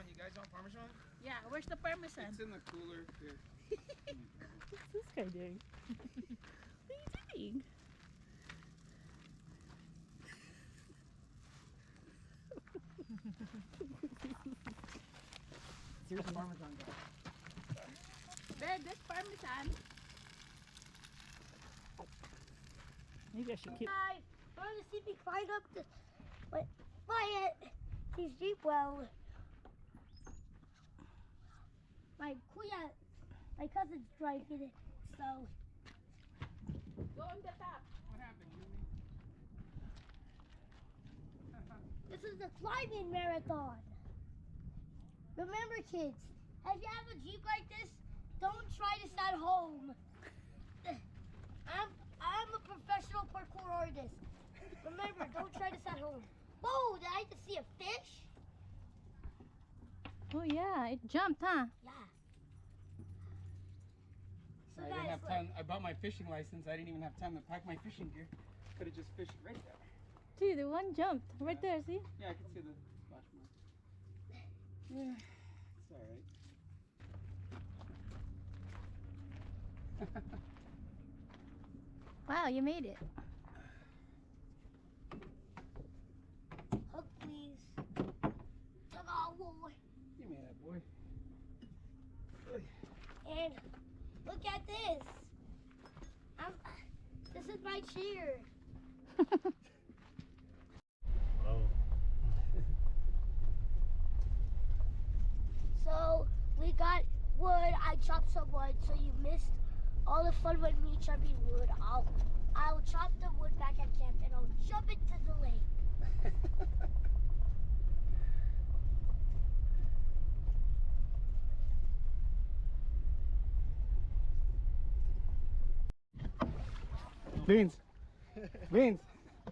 Parmesan. You guys want Parmesan? Yeah, where's the Parmesan? It's in the cooler here. What's this guy doing? What are you doing? Here's the Parmesan, guys. There, this Parmesan. Maybe I should keep. Hi, want to see me climb up the quiet. His Jeep well. My cousin's driving it, so. Go on the top. What happened, Yumi? This is the climbing marathon. Remember, kids, if you have a Jeep like this, don't try this at home. I'm a professional parkour artist. Remember, don't try this at home. Whoa, did I just see a fish? Oh yeah, it jumped, huh? Yeah. So I didn't have time. I bought my fishing license. I didn't even have time to pack my fishing gear. Could have just fished right there. See, the one jumped right there. See? Yeah, I can see the splash mark. Yeah, it's all right. Wow, you made it. Hug, please. Ta-da, boy. You made that, boy. And look at this. This is my chair. So we got wood. I chopped some wood, so you missed all the fun with me chopping wood. I'll chop the wood back at camp and I'll jump into the lake. Beans. Beans.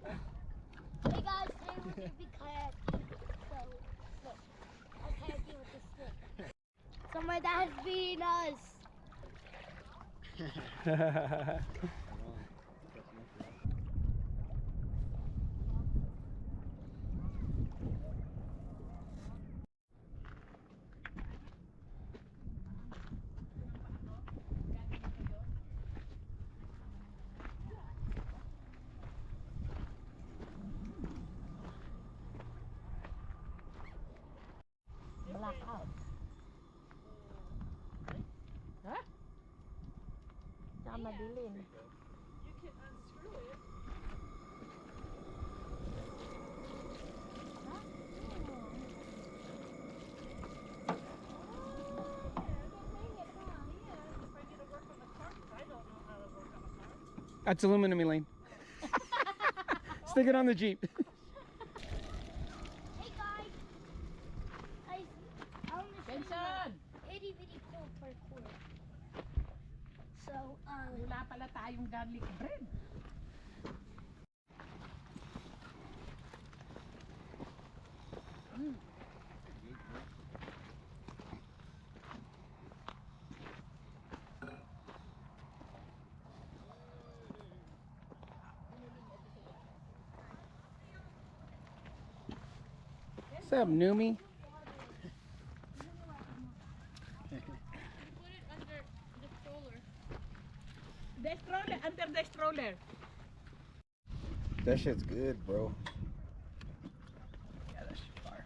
Hey guys, today we're gonna be kayaking. So look, I'm kayaking with this stick. So my dad's beating us. Black out. Huh? Tama bilin. You can unscrew it. That's aluminum, Elaine. Stick it on the Jeep. Hey guys, I want to show you Benson! my itty bitty cool parkour. So Wala pala tayong garlic bread. What's up, Numi? Put it under the stroller. The stroller, under the stroller. That shit's good, bro. Yeah, that shit's fire.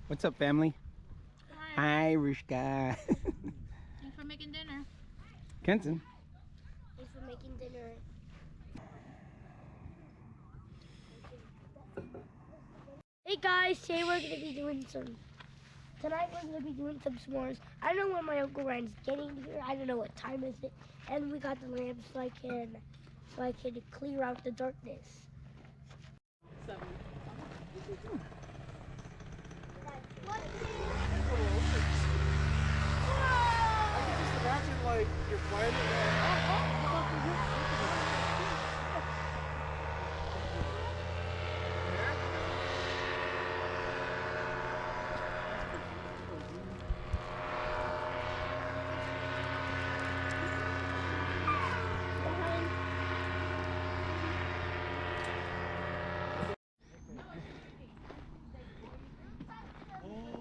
What's up, family? Hi. Irish guy. Thanks for making dinner. Kenton. thanks for making dinner. Hey guys, today we're gonna be doing tonight we're gonna be doing some s'mores. I don't know when my Uncle Ryan's getting here. I don't know what time is it. And we got the lamps so I can clear out the darkness. So, I can just imagine, like, you're flying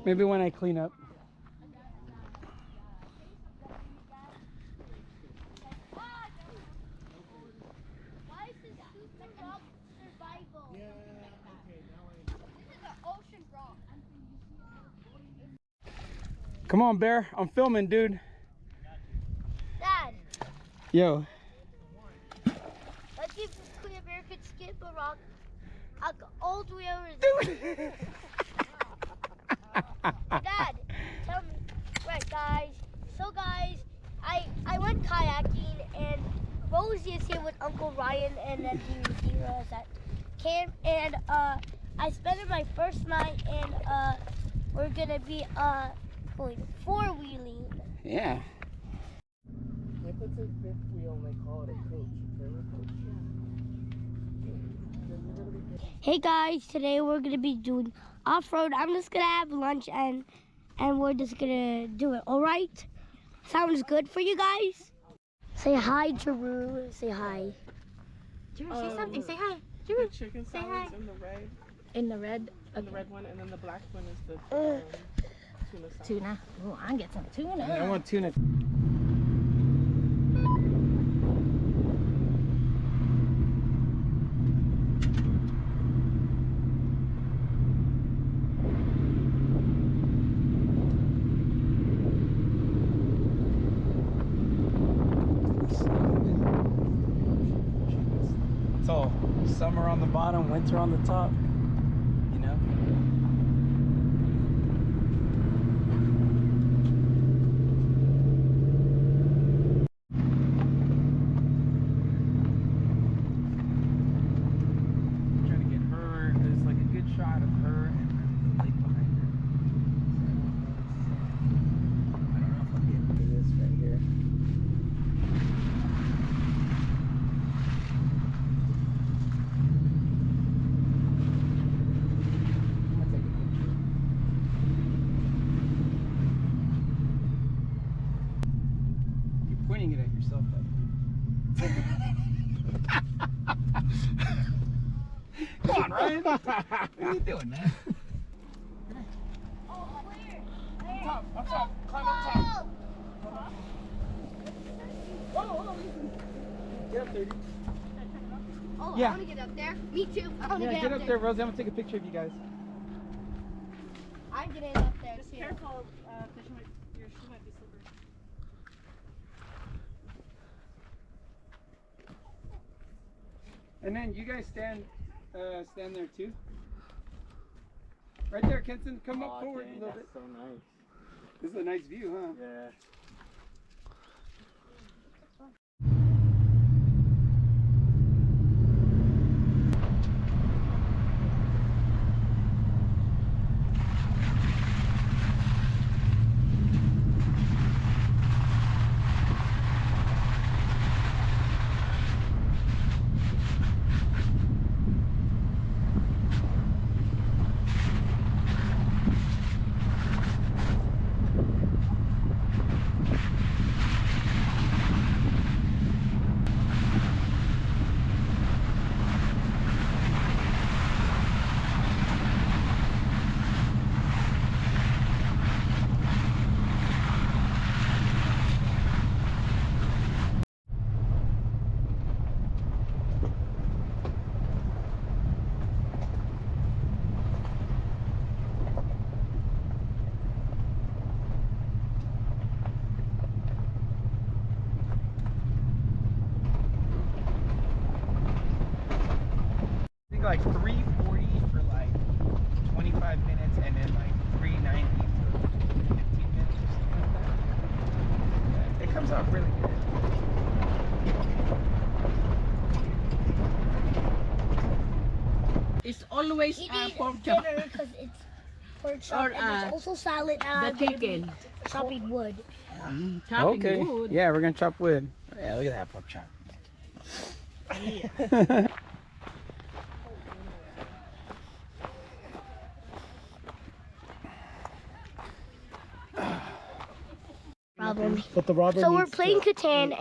Maybe when I clean up. Why is this super rock survival? This is an ocean rock. Come on, Bear. I'm filming, dude. Dad, Yo. let's see if Clear Bear could skip a rock all the way over there. Dad, tell me. Right, guys. So, guys, I went kayaking, and Rosie is here with Uncle Ryan, and then Zira is at camp. And I spent my first night, and we're gonna be going four-wheeling. Yeah. If it's a fifth wheel, they call it a coach. Trailer coach. Hey guys, today we're gonna be doing off-road. I'm just gonna have lunch and we're just gonna do it. All right? Sounds good for you guys? Say hi, Drew. Say hi. Drew, say something. Say hi. The Drew. chicken Say salads hi. in the red. In the red. And the red one, and then the black one is the tuna salad. Tuna. Oh, I get some tuna. I want tuna. It's all summer on the bottom, winter on the top. You know? Trying to get her. There's like a good shot of her and then the lake behind her. I don't know if I'll get into this right here. I'm gonna take a picture. You're pointing it at yourself, though. Come on, Ryan. What are you doing, man? Oh, where? Up top. Climb up top. Get up there, dude. Oh, Yeah. I want to get up there. Me too. I want to Yeah, get, get up there, Rosie. I'm gonna take a picture of you guys. I'm getting up there Just too. careful, because your shoe might be slippery. And then you guys stand there too. Right there, Kenton. Come up forward a little bit. So nice. This is a nice view, huh? Yeah. I think like 340 for like 25 minutes and then like 390 for 15 minutes or something like that. Yeah, it comes out really good. It's always Eating pork chop. dinner because it's pork chop Or, and it's also salad and The I'm gonna be chicken. chopping wood. Chopping Okay. wood. Yeah, we're gonna chop wood. Yeah, look at that pork chop. Problem. But the robber So we're playing Catan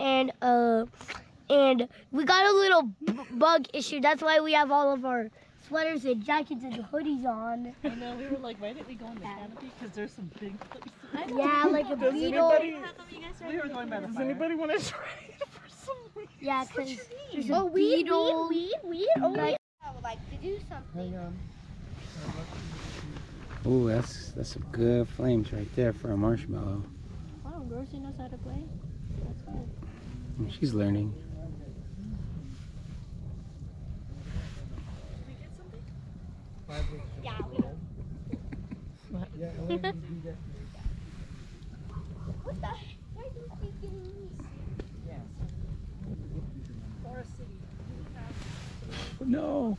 and we got a little bug issue. That's why we have all of our sweaters and jackets and hoodies on. I know, we were like, why didn't we go on the canopy? Because there's some big places. Yeah, like a Does beetle. anybody, we were going by the fire. Anybody want to try it for some reason? Yeah, because there's a Oh, weed, beetle. weed. Oh, Like, I would like to do something. Ooh, that's some good flames right there for a marshmallow. Wow, Rosie knows how to play. That's good. She's learning. Yeah, we What the heck? Why do you keep getting these? No.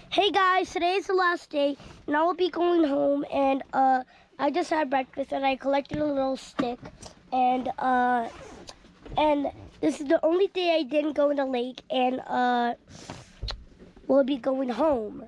Hey guys, today is the last day, and I will be going home. And I just had breakfast, and I collected a little stick, and this is the only day I didn't go in the lake, and we'll be going home.